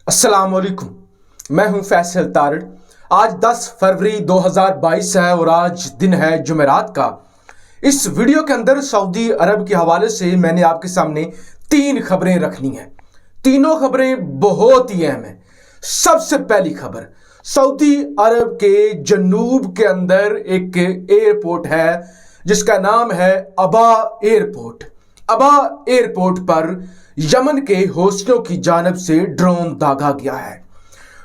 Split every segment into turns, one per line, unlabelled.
अस्सलाम वालेकुम। मैं हूं फैसल तारड़। आज 10 फरवरी 2022 है और आज दिन है जुमेरात का। इस वीडियो के अंदर सऊदी अरब के हवाले से मैंने आपके सामने 3 खबरें रखनी हैं। तीनों खबरें बहुत ही अहम हैं। सबसे पहली खबर, सऊदी अरब के जनूब के अंदर एक एयरपोर्ट है जिसका नाम है अबा एयरपोर्ट। अबा एयरपोर्ट पर यमन के हौसियों की जानिब से ड्रोन दागा गया है।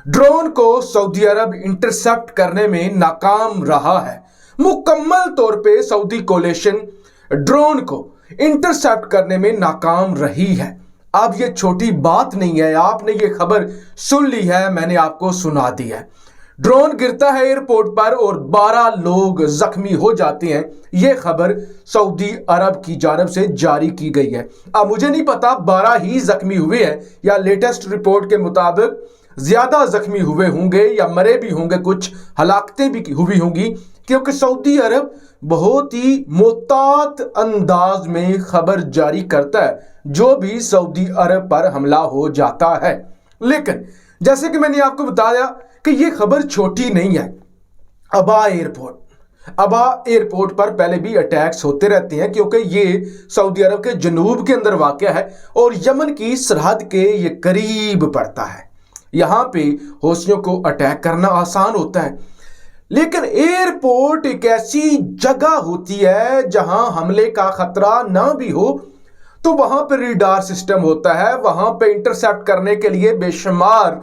ड्रोन को सऊदी अरब इंटरसेप्ट करने में नाकाम रहा है। मुकम्मल तौर पे सऊदी कोलिशन ड्रोन को इंटरसेप्ट करने में नाकाम रही है। अब ये छोटी बात नहीं है, आपने ये खबर सुन ली है, मैंने आपको सुना दी है। ड्रोन गिरता है एयरपोर्ट पर और 12 लोग जख्मी हो जाते हैं। यह खबर सऊदी अरब की जानिब से जारी की गई है। अब मुझे नहीं पता 12 ही जख्मी हुए हैं या लेटेस्ट रिपोर्ट के मुताबिक ज्यादा जख्मी हुए होंगे या मरे भी होंगे, कुछ हलाकतें भी हुई होंगी, क्योंकि सऊदी अरब बहुत ही मोहतात अंदाज में खबर जारी करता है जो भी सऊदी अरब पर हमला हो जाता है। लेकिन जैसे कि मैंने आपको बताया कि यह खबर छोटी नहीं है। अबा एयरपोर्ट पर पहले भी अटैक्स होते रहते हैं क्योंकि ये सऊदी अरब के जनूब के अंदर वाक़या है और यमन की सरहद के ये करीब पड़ता है। यहाँ पे हौसियों को अटैक करना आसान होता है, लेकिन एयरपोर्ट एक ऐसी जगह होती है जहां हमले का खतरा ना भी हो तो वहां पर रेडार सिस्टम होता है। वहां पे इंटरसेप्ट करने के लिए बेशुमार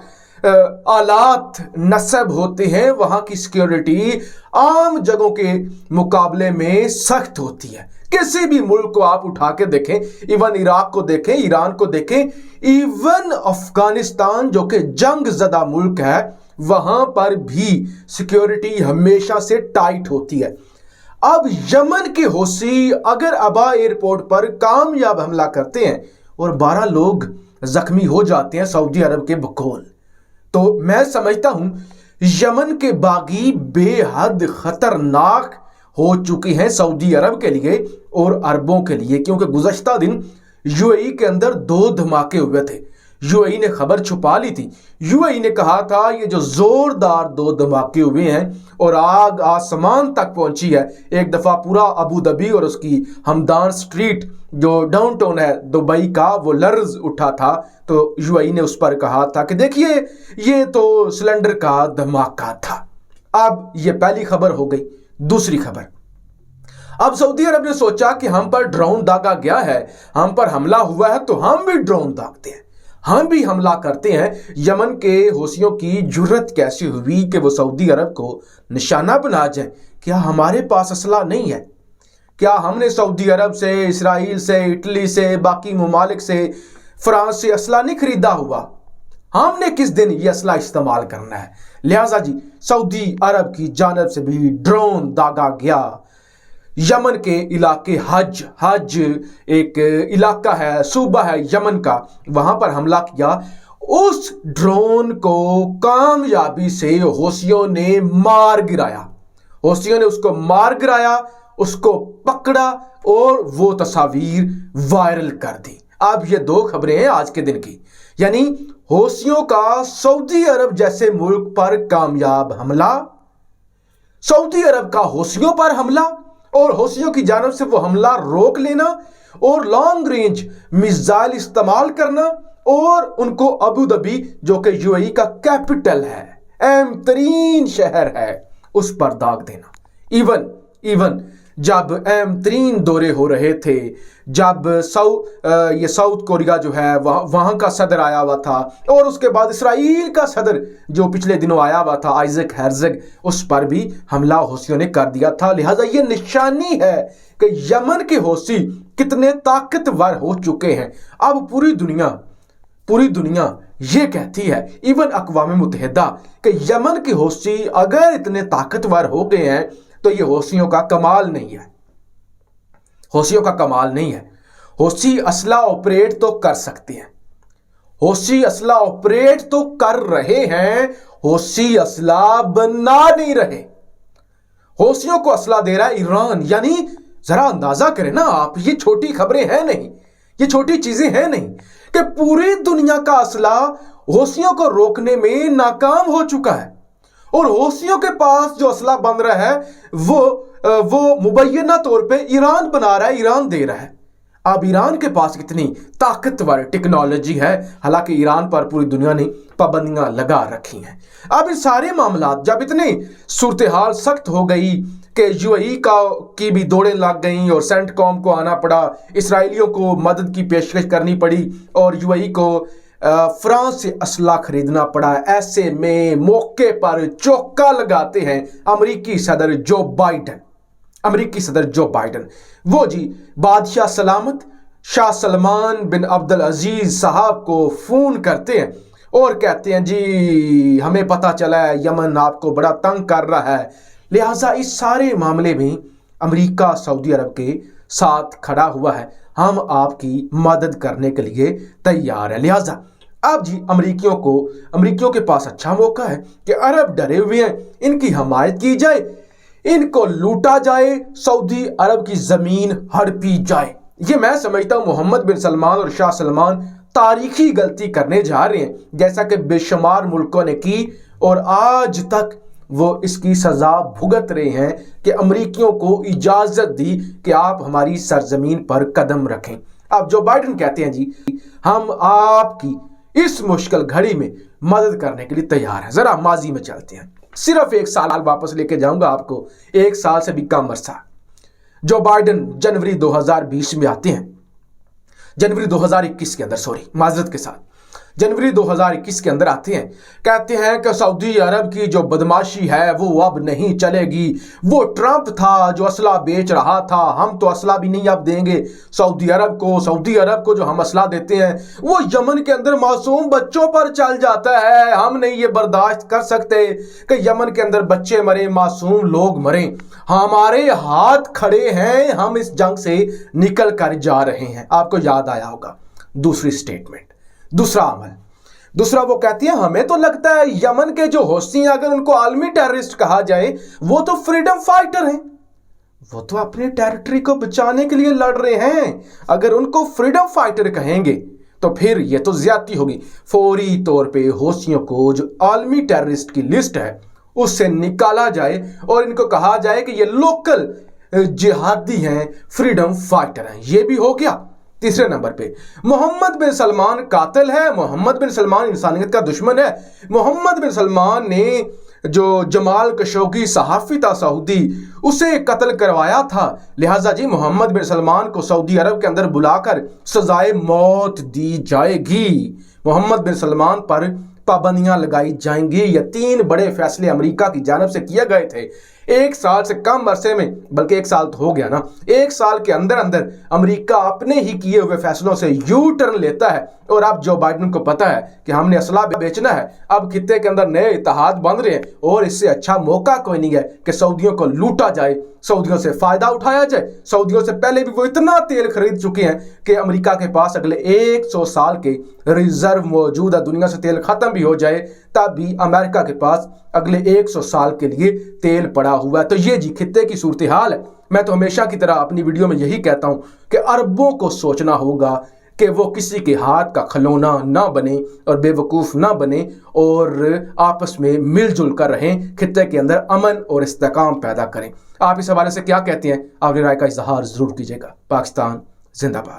आलात नस्ब होते हैं। वहां की सिक्योरिटी आम जगहों के मुकाबले में सख्त होती है। किसी भी मुल्क को आप उठा के देखें, इवन इराक को देखें, ईरान को देखें, इवन अफगानिस्तान जो कि जंग ज़दा मुल्क है, वहां पर भी सिक्योरिटी हमेशा से टाइट होती है। अब यमन के हौसी अगर अबा एयरपोर्ट पर कामयाब हमला करते हैं और 12 लोग जख्मी हो जाते हैं सऊदी अरब के बकौल, तो मैं समझता हूं यमन के बागी बेहद खतरनाक हो चुकी हैं सऊदी अरब के लिए और अरबों के लिए, क्योंकि गुज़श्ता दिन यूएई के अंदर 2 धमाके हुए थे। यूएई ने खबर छुपा ली थी। यूएई ने कहा था ये जो जोरदार 2 धमाके हुए हैं और आग आसमान तक पहुंची है। एक दफा पूरा अबू धाबी और उसकी हमदान स्ट्रीट जो डाउनटाउन है दुबई का, वो लर्ज उठा था। तो यूएई ने उस पर कहा था कि देखिए ये तो सिलेंडर का धमाका था। अब ये पहली खबर हो गई। दूसरी खबर, अब सऊदी अरब ने सोचा कि हम पर ड्रोन दागा गया है, हम पर हमला हुआ है, तो हम भी ड्रोन दागते हैं, हम भी हमला करते हैं। यमन के हौसियों की जुर्रत कैसी हुई कि वो सऊदी अरब को निशाना बना जाए। क्या हमारे पास असला नहीं है? क्या हमने सऊदी अरब से, इसराइल से, इटली से, बाकी ममालिक से, फ्रांस से असला नहीं खरीदा हुआ? हमने किस दिन ये असला इस्तेमाल करना है? लिहाजा जी सऊदी अरब की जानिब से भी ड्रोन दागा गया। यमन के इलाके हज एक इलाका है, सूबा है यमन का, वहां पर हमला किया। उस ड्रोन को कामयाबी से हौसियों ने मार गिराया। हौसियों ने उसको मार गिराया, उसको पकड़ा और वो तस्वीर वायरल कर दी। अब ये 2 खबरें हैं आज के दिन की, यानी हौसियों का सऊदी अरब जैसे मुल्क पर कामयाब हमला, सऊदी अरब का हौसियों पर हमला और हौसियों की जानब से वो हमला रोक लेना और लॉन्ग रेंज मिसाइल इस्तेमाल करना और उनको अबू धाबी जो कि यूएई का कैपिटल है, अहम तरीन शहर है, उस पर दाग देना। इवन जब अहम तरीन दौरे हो रहे थे, जब ये साउथ कोरिया जो है वहाँ का सदर आया हुआ था और उसके बाद इसराइल का सदर जो पिछले दिनों आया हुआ था आइजक हेर्ज़ग, उस पर भी हमला हौसियों ने कर दिया था। लिहाजा ये निशानी है कि यमन के हौसी कितने ताकतवर हो चुके हैं। अब पूरी दुनिया ये कहती है, इवन अक़वाम मुत्तहिदा, कि यमन के हौसी अगर इतने ताकतवर हो गए हैं तो ये हौसियों का कमाल नहीं है। हौसियों का कमाल नहीं है। हौसी असला ऑपरेट तो कर सकते हैं, हौसी असला ऑपरेट तो कर रहे हैं, हौसी असला बना नहीं रहे। हौसियों को असला दे रहा है ईरान। यानी जरा अंदाजा करें ना आप, ये छोटी खबरें हैं नहीं, ये छोटी चीजें हैं नहीं। कि पूरी दुनिया का असला हौसियों को रोकने में नाकाम हो चुका है और हौसियों के पास जो असला बन रहा है वो मुबैना तौर पे ईरान बना रहा है, ईरान दे रहा है। अब ईरान के पास कितनी ताकतवर टेक्नोलॉजी है, हालांकि ईरान पर पूरी दुनिया ने पाबंदियां लगा रखी हैं। अब इन सारे मामला जब इतनी सूरत हाल सख्त हो गई कि यूएई की भी दौड़ें लग गई और सेंटकॉम को आना पड़ा, इसराइलियों को मदद की पेशकश करनी पड़ी और यूएई को फ्रांस से असला खरीदना पड़ा। ऐसे में मौके पर चौका लगाते हैं अमेरिकी सदर जो बाइडन। वो जी बादशाह सलामत शाह सलमान बिन अब्दुल अजीज साहब को फोन करते हैं और कहते हैं जी हमें पता चला है यमन आपको बड़ा तंग कर रहा है, लिहाजा इस सारे मामले में अमेरिका सऊदी अरब के साथ खड़ा हुआ है, हम आपकी मदद करने के लिए तैयार है। लिहाजा अब जी अमेरिकियों के पास अच्छा मौका है कि अरब डरे हुए हैं, इनकी हमायत की जाए, इनको लूटा जाए, सऊदी अरब की जमीन हड़पी जाए। ये मैं समझता हूं मोहम्मद बिन सलमान और शाह सलमान तारीखी गलती करने जा रहे हैं, जैसा कि बेशुमार मुल्कों ने की और आज तक वो इसकी सजा भुगत रहे हैं कि अमेरिकियों को इजाजत दी कि आप हमारी सरजमीन पर कदम रखें। अब जो बाइडन कहते हैं जी हम आपकी इस मुश्किल घड़ी में मदद करने के लिए तैयार हैं। जरा माजी में चलते हैं, सिर्फ एक साल वापस लेके जाऊंगा आपको, एक साल से भी कम अरसा। जो बाइडन जनवरी 2020 में आते हैं, जनवरी 2021 के अंदर, माजरत के साथ, जनवरी 2021 के अंदर आते हैं, कहते हैं कि सऊदी अरब की जो बदमाशी है वो अब नहीं चलेगी। वो ट्रंप था जो असला बेच रहा था, हम तो असला भी नहीं अब देंगे सऊदी अरब को जो हम असला देते हैं वो यमन के अंदर मासूम बच्चों पर चल जाता है। हम नहीं ये बर्दाश्त कर सकते कि यमन के अंदर बच्चे मरे, मासूम लोग मरे। हमारे हाथ खड़े हैं, हम इस जंग से निकल कर जा रहे हैं। आपको याद आया होगा दूसरी स्टेटमेंट, दूसरा अमल, दूसरा वो कहती है हमें तो लगता है यमन के जो हौसी हैं, अगर उनको आलमी टेररिस्ट कहा जाए, वो तो फ्रीडम फाइटर हैं, वो तो अपने टेरिटरी को बचाने के लिए लड़ रहे हैं। अगर उनको फ्रीडम फाइटर कहेंगे तो फिर ये तो ज्यादती होगी। फौरी तौर पे हौसियों को जो आलमी टेररिस्ट की लिस्ट है उससे निकाला जाए और इनको कहा जाए कि ये लोकल जिहादी हैं, फ्रीडम फाइटर हैं। ये भी हो गया। तीसरे नंबर पे मोहम्मद बिन सलमान कातिल है, मोहम्मद बिन सलमान इंसानियत का दुश्मन है। मोहम्मद बिन सलमान ने जो जमाल खशोगी सहाफ़ी था सऊदी, उसे कत्ल करवाया था। लिहाजा जी मोहम्मद बिन सलमान को सऊदी अरब के अंदर बुलाकर सजाए मौत दी जाएगी। मोहम्मद बिन सलमान पर पाबंदियां लगाई जाएंगी। ये 3 बड़े फैसले अमेरिका की जानिब से किए गए थे। एक साल से कम अरसे में, बल्कि एक साल तो हो गया ना, एक साल के अंदर अंदर अमेरिका अपने ही किए हुए फैसलों से यू टर्न लेता है। और अब जो बाइडन को पता है कि हमने असला बेचना है, अब खित्ते के अंदर नए इत्तेहाद बन रहे हैं और इससे अच्छा मौका कोई नहीं है कि सऊदियों को लूटा जाए, सऊदियों से फायदा उठाया जाए। सऊदियों से पहले भी वो इतना तेल खरीद चुके हैं कि अमेरिका के पास अगले 100 साल के रिजर्व मौजूद है। दुनिया से तेल खत्म भी हो जाए तब भी अमेरिका के पास अगले 100 साल के लिए तेल पड़ा हुआ है। तो ये जी खित्ते की सूरत हाल है। मैं तो हमेशा की तरह अपनी वीडियो में यही कहता हूं कि अरबों को सोचना होगा कि वो किसी के हाथ का खिलौना ना बने और बेवकूफ़ ना बने और आपस में मिलजुल कर रहें, खित्ते के अंदर अमन और इस्तेकाम पैदा करें। आप इस हवाले से क्या कहते हैं? अपनी राय का इजहार ज़रूर कीजिएगा। पाकिस्तान जिंदाबाद।